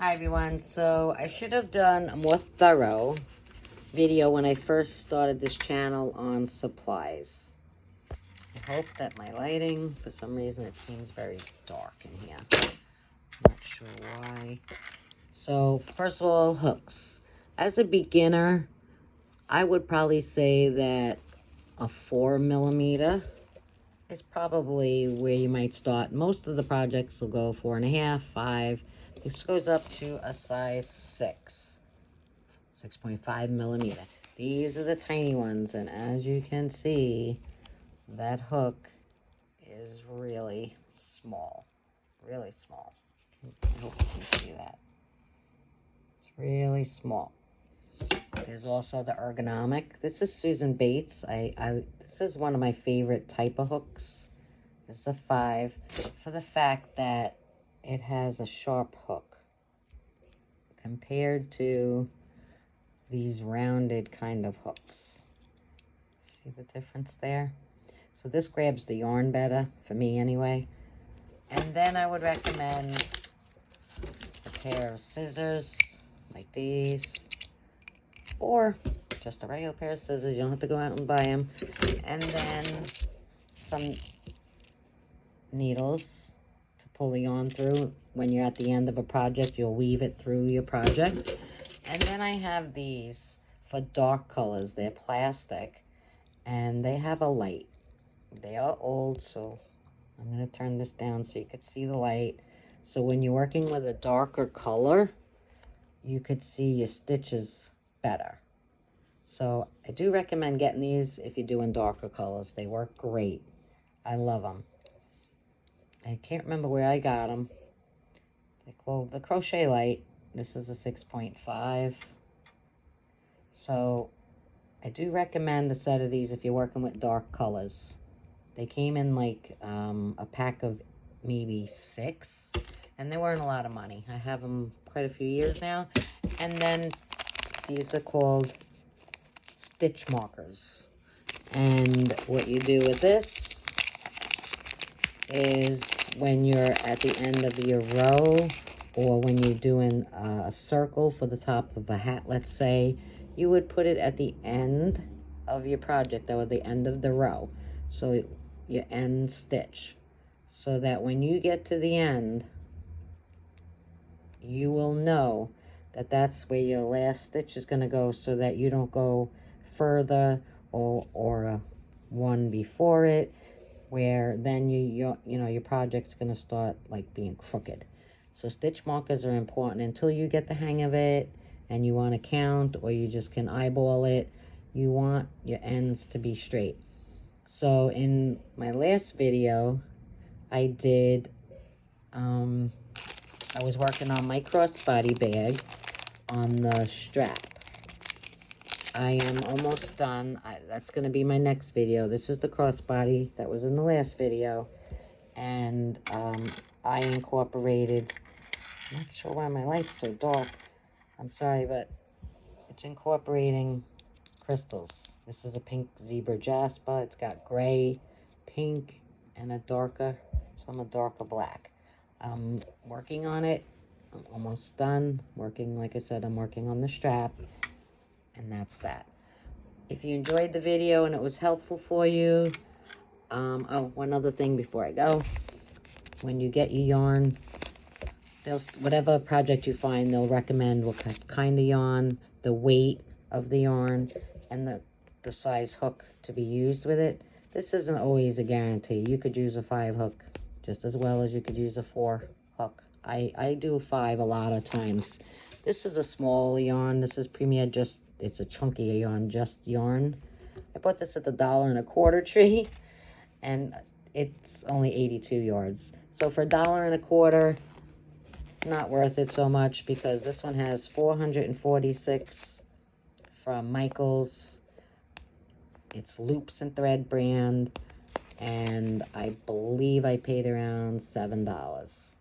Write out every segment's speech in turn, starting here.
Hi everyone, so I should have done a more thorough video when I first started this channel on supplies. I hope that my lighting, for some reason it seems very dark in here. Not sure why. So first of all, hooks. As a beginner, I would probably say that a 4mm is probably where you might start. Most of the projects will go 4.5, 5. This goes up to a size 6.5mm. These are the tiny ones, and as you can see, that hook is really small. Really small. I hope you can see that. It's really small. There's also the ergonomic. This is Susan Bates. This is one of my favorite type of hooks. This is a 5 for the fact that it has a sharp hook compared to these rounded kind of hooks. See the difference there? So this grabs the yarn better, for me anyway. And then I would recommend a pair of scissors like these, or just a regular pair of scissors. You don't have to go out and buy them. And then some needles to pull the yarn through. When you're at the end of a project, you'll weave it through your project. And then I have these for dark colors. They're plastic and they have a light. They are old, so I'm going to turn this down so you could see the light. So when you're working with a darker color, you could see your stitches better. So I do recommend getting these if you're doing darker colors. They work great. I love them. I can't remember where I got them. They're called the Crochet Light. This is a 6.5. So I do recommend a set of these if you're working with dark colors. They came in like a pack of maybe 6, and they weren't a lot of money. I have them quite a few years now. And then these are called stitch markers. And what you do with this is when you're at the end of your row, or when you're doing a circle for the top of a hat, let's say, you would put it at the end of your project, or the end of the row. So your end stitch. So that when you get to the end, you will know that that's where your last stitch is going to go, so that you don't go further or one before it, where then you know your project's going to start like being crooked. So stitch markers are important until you get the hang of it and you want to count, or you just can eyeball it. You want your ends to be straight. So in my last video, I did, I was working on my crossbody bag on the strap. I am almost done. That's going to be my next video. This is the crossbody that was in the last video. And I incorporated, I'm not sure why my light's so dark. I'm sorry, but it's incorporating crystals. This is a pink zebra jasper. It's got gray, pink, and a darker, some a darker black. I'm working on it. I'm almost done working. Like I said, I'm working on the strap, and that's that. If you enjoyed the video and it was helpful for you, oh, one other thing before I go. When you get your yarn, whatever project you find, they'll recommend what kind of yarn, the weight of the yarn, and the size hook to be used with it. This isn't always a guarantee. You could use a 5 hook just as well as you could use a 4 hook. I do a 5 a lot of times. This is a small yarn. This is Premier, it's a chunky yarn, just yarn. I bought this at the $1.25 tree, and it's only 82 yards. So for $1.25, not worth it so much, because this one has 446 from Michaels. It's Loops and Thread brand, and I believe I paid around $7.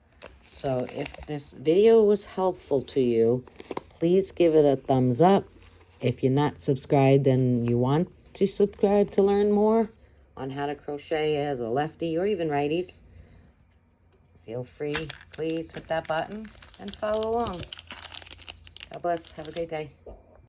So if this video was helpful to you, please give it a thumbs up. If you're not subscribed and you want to subscribe to learn more on how to crochet as a lefty or even righties, feel free, please hit that button. and follow along. God bless. Have a great day.